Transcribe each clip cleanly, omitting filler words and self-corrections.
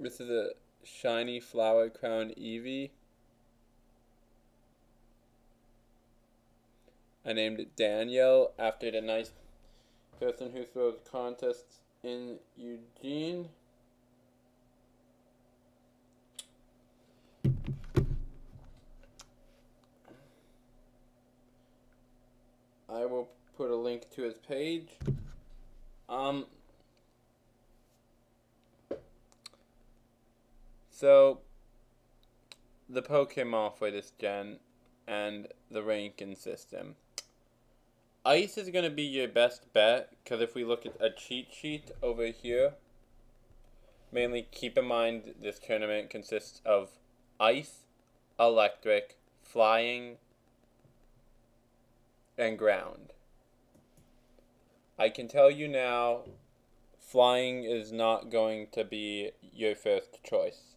This is a shiny flower crown Eevee. I named it Danielle after the nice person who throws contests in Eugene. I will put a link to his page. So the Pokemon for this gen and the ranking system. Ice is going to be your best bet, because if we look at a cheat sheet over here, mainly keep in mind this tournament consists of ice, electric, flying, and ground. I can tell you now, flying is not going to be your first choice,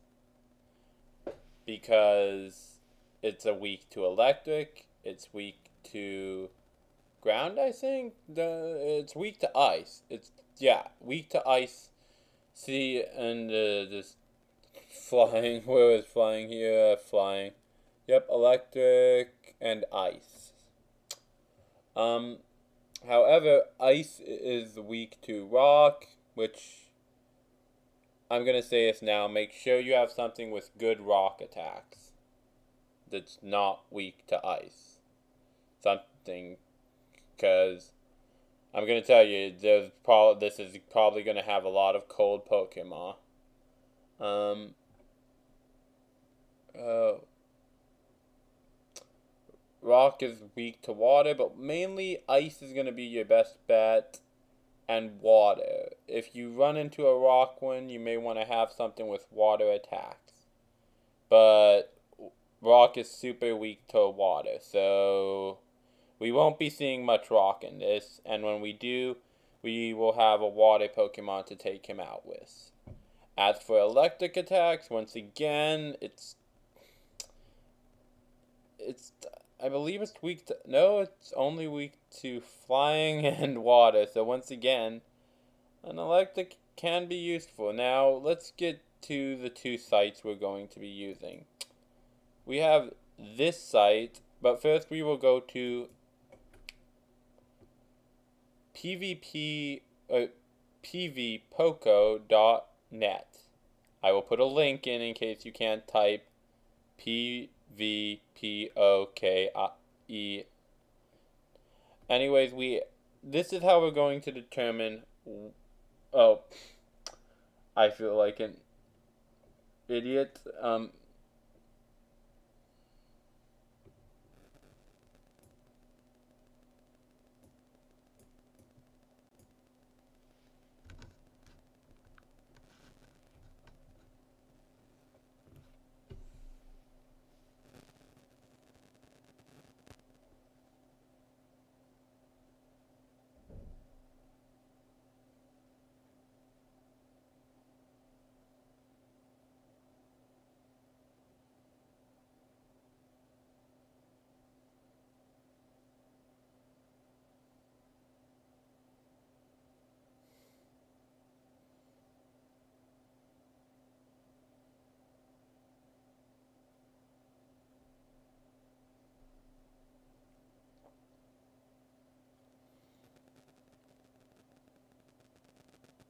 because it's a weak to electric, it's weak to ground, I think. It's weak to ice. Weak to ice. See, and this flying. Where is flying here? Flying. Yep, electric and ice. However, ice is weak to rock, which I'm gonna say this now. Make sure you have something with good rock attacks that's not weak to ice. Something. Because I'm going to tell you, this is probably going to have a lot of cold Pokemon. Rock is weak to water, but mainly ice is going to be your best bet, and water. If you run into a rock one, you may want to have something with water attacks. But rock is super weak to water, so we won't be seeing much rock in this, and when we do, we will have a water Pokemon to take him out with. As for electric attacks, once again, I believe it's weak to, no, it's only weak to flying and water, so once again, an electric can be useful. Now, let's get to the two sites we're going to be using. We have this site, but first we will go to pvpoco.net. I will put a link in case you can't type PVPOKE. Anyways, this is how we're going to determine. Oh, I feel like an idiot.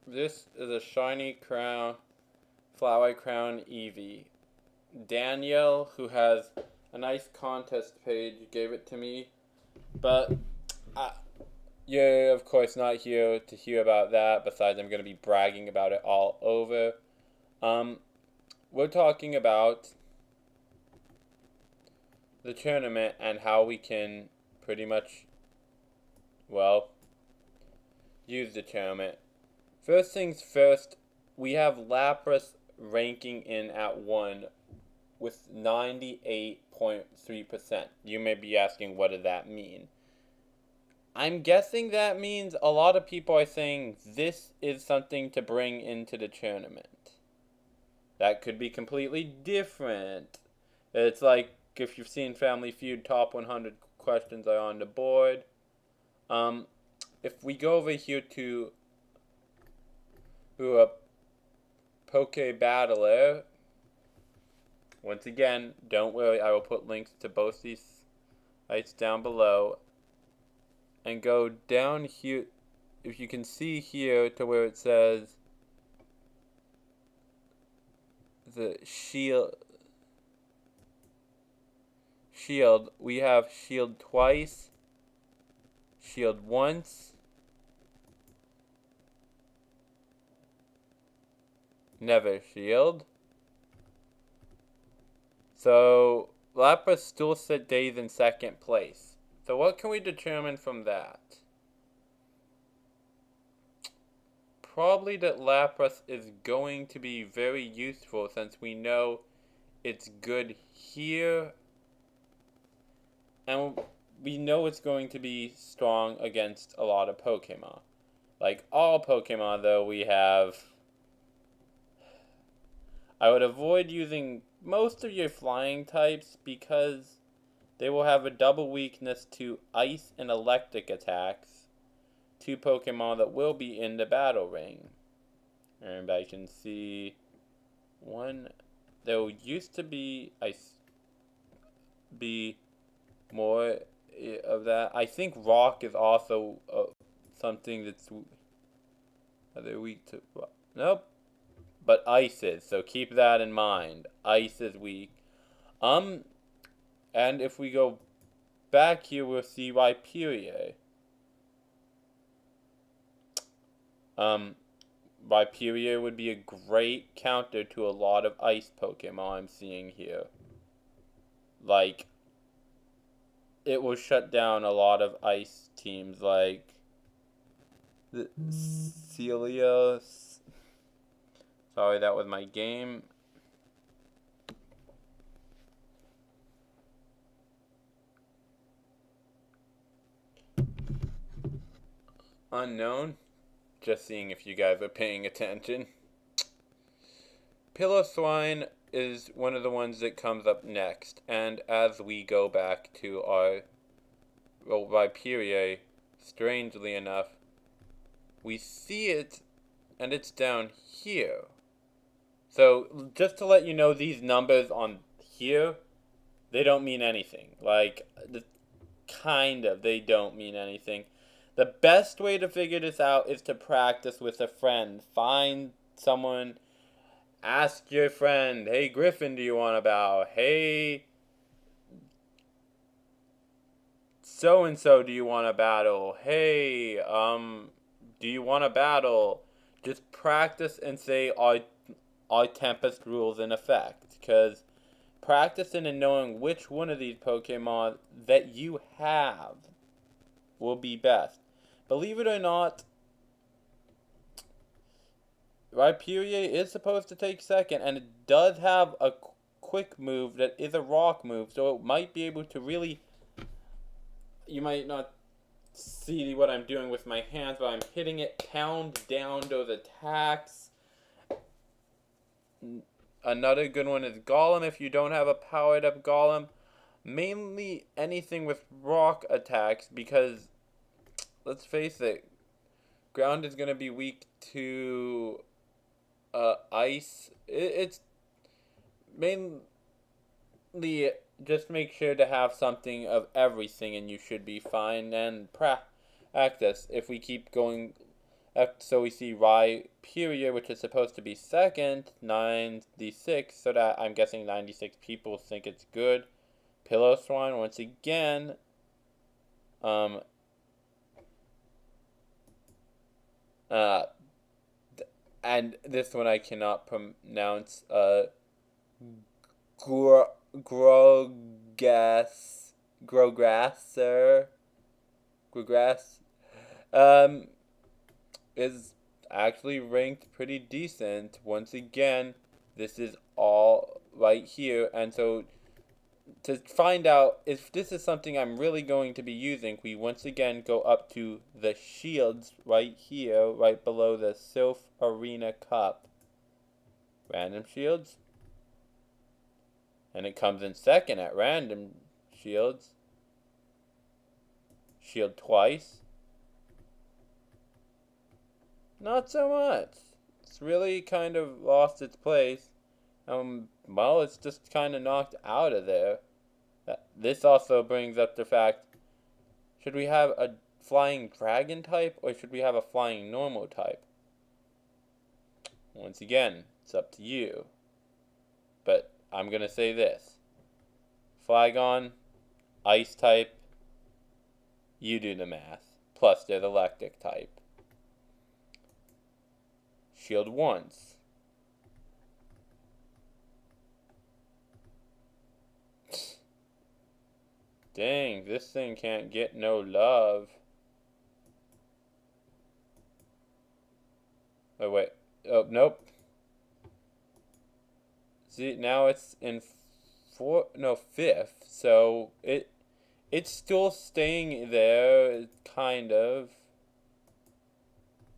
This is a shiny crown, flower crown Eevee. Danielle, who has a nice contest page, gave it to me, but you're of course not here to hear about that. Besides, I'm going to be bragging about it all over. We're talking about the tournament and how we can pretty much, well, use the tournament. First things first, we have Lapras ranking in at 1 with 98.3%. You may be asking, what does that mean? I'm guessing that means a lot of people are saying this is something to bring into the tournament. That could be completely different. It's like if you've seen Family Feud, top 100 questions are on the board. If we go over here to Poke Battler. Once again, don't worry, I will put links to both these sites down below. And go down here, if you can see here, to where it says the shield. We have shield twice, shield once, never shield. So Lapras still stays in second place. So what can we determine from that? Probably that Lapras is going to be very useful, since we know it's good here, and we know it's going to be strong against a lot of Pokemon. Like all Pokemon, though, we have... I would avoid using most of your flying types because they will have a double weakness to ice and electric attacks. Two Pokemon that will be in the battle ring. And I can see one. There used to be more of that. I think rock is also something that's other weak to. Nope. But ice is, so keep that in mind. Ice is weak. And if we go back here, we'll see Rhyperior. Rhyperior would be a great counter to a lot of ice Pokemon I'm seeing here. Like, it will shut down a lot of ice teams, like the Celios. Sorry, that was my game. Unknown. Just seeing if you guys are paying attention. Piloswine is one of the ones that comes up next. And as we go back to our Rhyperior, strangely enough, we see it, and it's down here. So, just to let you know, these numbers on here, they don't mean anything. Like, they don't mean anything. The best way to figure this out is to practice with a friend. Find someone, ask your friend, hey Griffin, do you want to battle? Hey, so-and-so, do you want to battle? Hey, do you want to battle? Just practice and say, are Tempest rules in effect? Because practicing and knowing which one of these Pokemon that you have will be best. Believe it or not, Rhyperior is supposed to take second, and it does have a quick move that is a rock move, so it might be able to really... You might not see what I'm doing with my hands, but I'm hitting it, pound down those attacks. Another good one is Golem if you don't have a powered up Golem. Mainly anything with rock attacks, because let's face it, ground is going to be weak to ice. It's mainly just make sure to have something of everything and you should be fine. And practice. If we keep going, so we see Rhyperior, which is supposed to be second, 96, so that I'm guessing 96 people think it's good. Piloswine, once again, and this one I cannot pronounce, Grograsser, is actually ranked pretty decent. Once again, this is all right here, and so to find out if this is something I'm really going to be using, we once again go up to the shields right here, right below the Sylph Arena Cup. Random shields. And it comes in second at random shields. Shield twice. Not so much. It's really kind of lost its place. Well, it's just kind of knocked out of there. This also brings up the fact, should we have a flying dragon type or should we have a flying normal type? Once again, it's up to you. But I'm going to say this. Flygon, ice type, you do the math. Plus they're the electric type. Shield once. Dang, this thing can't get no love. Oh, wait. Oh, nope. See, now it's in fifth. So it's still staying there, kind of.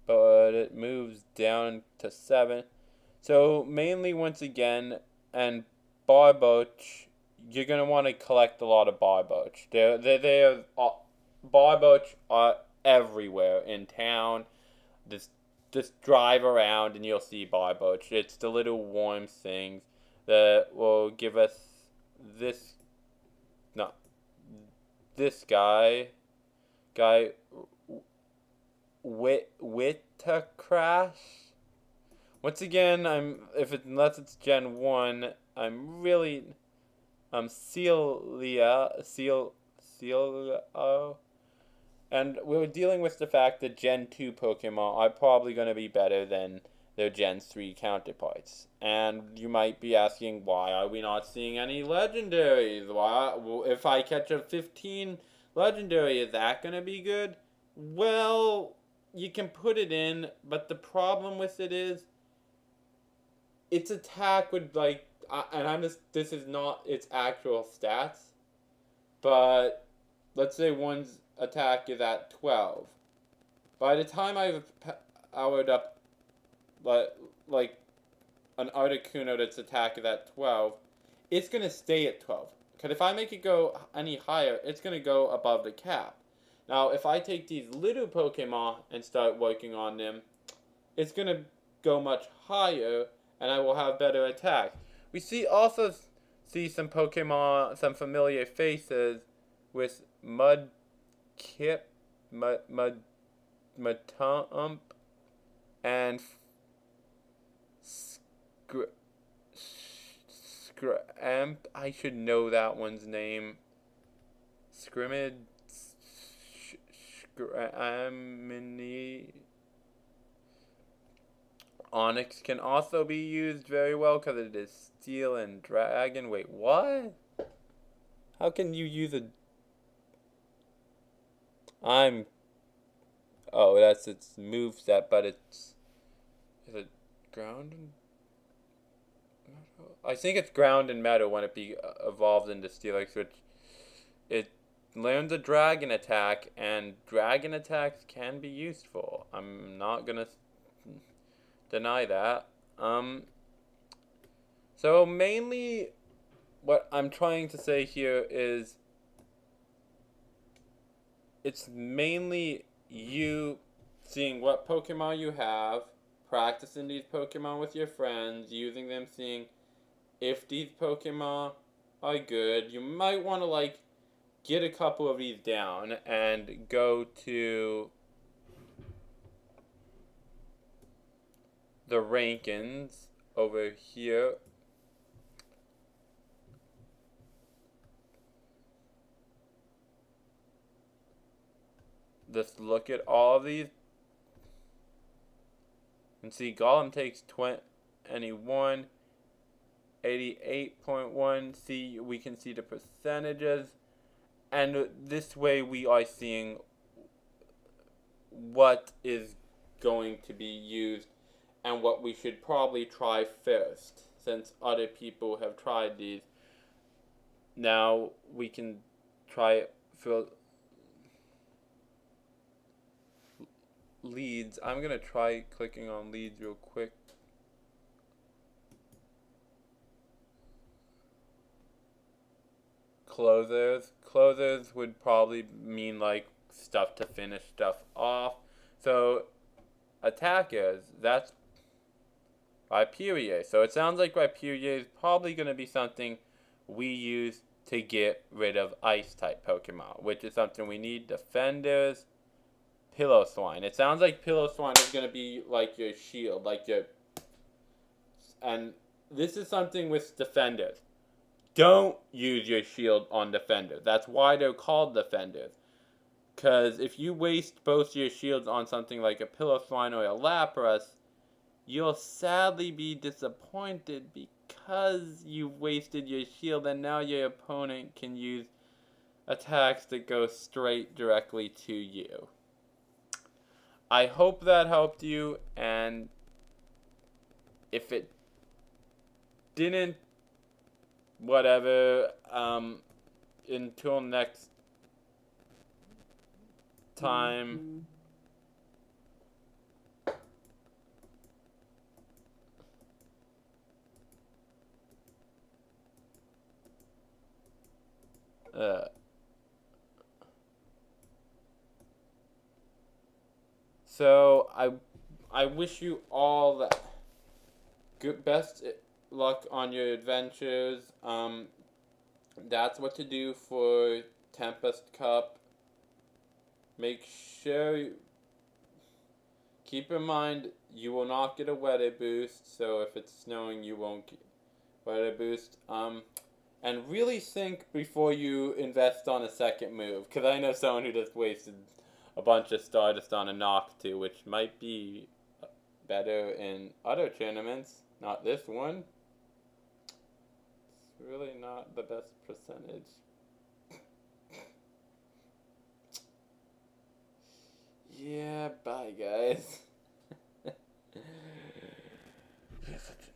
But it moves down to 7. So mainly, once again, and Barboach, you're gonna want to collect a lot of Barboach. Barboach are everywhere in town. Just drive around and you'll see Barboach. It's the little warm things that will give us this. No, this guy. Witacrash. Once again, unless it's Gen 1, I'm really Celia, and we're dealing with the fact that Gen 2 Pokemon are probably going to be better than their Gen 3 counterparts. And you might be asking, why are we not seeing any legendaries? If I catch a 15 legendary, is that going to be good? Well, you can put it in, but the problem with it is its attack would this is not its actual stats, but let's say one's attack is at 12. By the time I've powered up like an Articuno that's attack is at 12, it's going to stay at 12. Because if I make it go any higher, it's going to go above the cap. Now, if I take these little Pokemon and start working on them, it's going to go much higher, and I will have better attack. We also see some Pokemon, some familiar faces with Mudkip, Matump, and Scramp. I should know that one's name. Scrimmage. Onyx can also be used very well because it is Steel and Dragon. Wait, what? How can you use a... Oh, that's its moveset, but it's... Is it ground and... I think it's ground and metal when it be evolved into Steelix, which... It learns a dragon attack, and dragon attacks can be useful. I'm not gonna deny that. So mainly what I'm trying to say here is it's mainly you seeing what Pokemon you have, practicing these Pokemon with your friends, using them, seeing if these Pokemon are good. You might want to get a couple of these down and go to the rankings over here. Just look at all of these and see Golem takes 21, 88.1. See, we can see the percentages, and this way we are seeing what is going to be used and what we should probably try first, since other people have tried these. Now we can try for leads. I'm gonna try clicking on leads real quick. Closers would probably mean stuff to finish stuff off. So attackers, that's Rhyperior. So it sounds like Rhyperior is probably going to be something we use to get rid of Ice-type Pokemon, which is something we need. Defenders, Piloswine. It sounds like Piloswine is going to be like your shield, like your... And this is something with Defenders. Don't use your shield on Defenders. That's why they're called Defenders. Because if you waste both your shields on something like a Piloswine or a Lapras, you'll sadly be disappointed because you've wasted your shield and now your opponent can use attacks that go straight directly to you. I hope that helped you, and if it didn't, whatever, until next time. So I wish you all the best luck on your adventures. That's what to do for Tempest Cup. Make sure keep in mind you will not get a weather boost. So if it's snowing, you won't get weather boost. And really think before you invest on a second move, because I know someone who just wasted a bunch of Stardust on a Noctu, which might be better in other tournaments, not this one. It's really not the best percentage. Yeah, bye guys. You're such an